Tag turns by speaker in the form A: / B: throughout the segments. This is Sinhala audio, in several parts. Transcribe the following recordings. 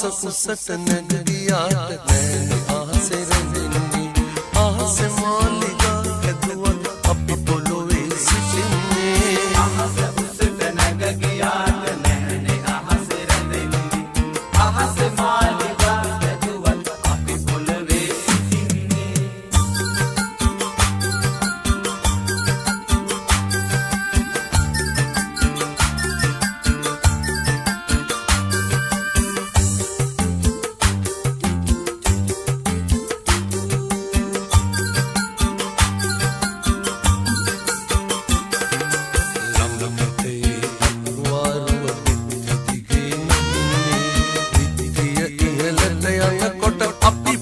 A: කුසට නැගියාට නෑනේ ආසේ රැඳෙන්නේ ආසේ මාලිගා ඇදුවත් අපි පොළොවේ සිටින්නේ
B: අහස කුසට නැගියාට නෑනේ ආසේ රැඳෙන්නේ ආසේ මාලිගා ඇදුවත් අපි පොළොවේ සිටින්නේ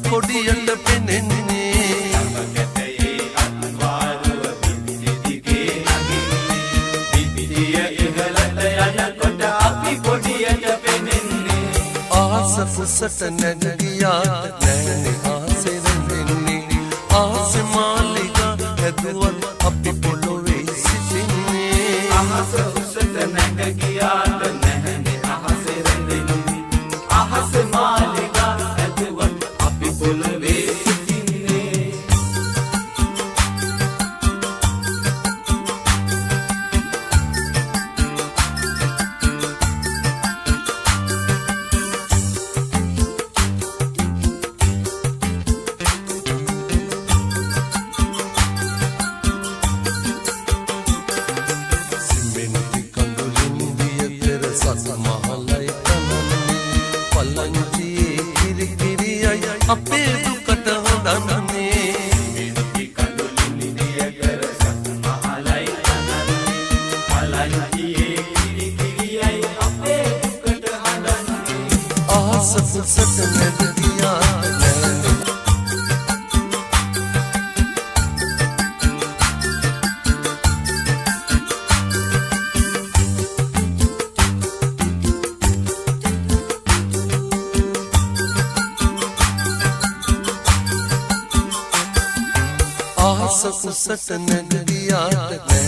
A: පොඩියට පෙනෙන්නේ
B: ළඟකැටේ අත්වාරුව පිටි දිගේ නගින්නේ පිටිය ඉහළට යනකොට අපි පොඩියට පෙනෙන්නේ
A: ආස කුසට නැගියාට නෑනේ ආසේ රැඳෙන්නේ ආසේ මාලිගා ඇදුවත් අපි පොළොවේ සිටින්නේ
B: අහස කුසට නැගියාට නෑනේ ආසේ රැඳෙන්නේ ආසේ මාලිගා ඇදුවත් අපි පොළොවේ සිටින්නේ
A: සිමෙන්ති කඳුලින් දිය පෙර සත් මහලයි කනන්නේ පලංචියේ කිරි කිරියයි අපේ දුකට හොඳන්නේ
B: මිනිති කඳුලින් දිය කර සත් මහලයි කනන්නේ පලංචියේ කිරි කිරියයි අපේ දුකට හඬන්නේ
A: ආස කුසට නැගියාට නෑනේ ආස කුසට නැගියාට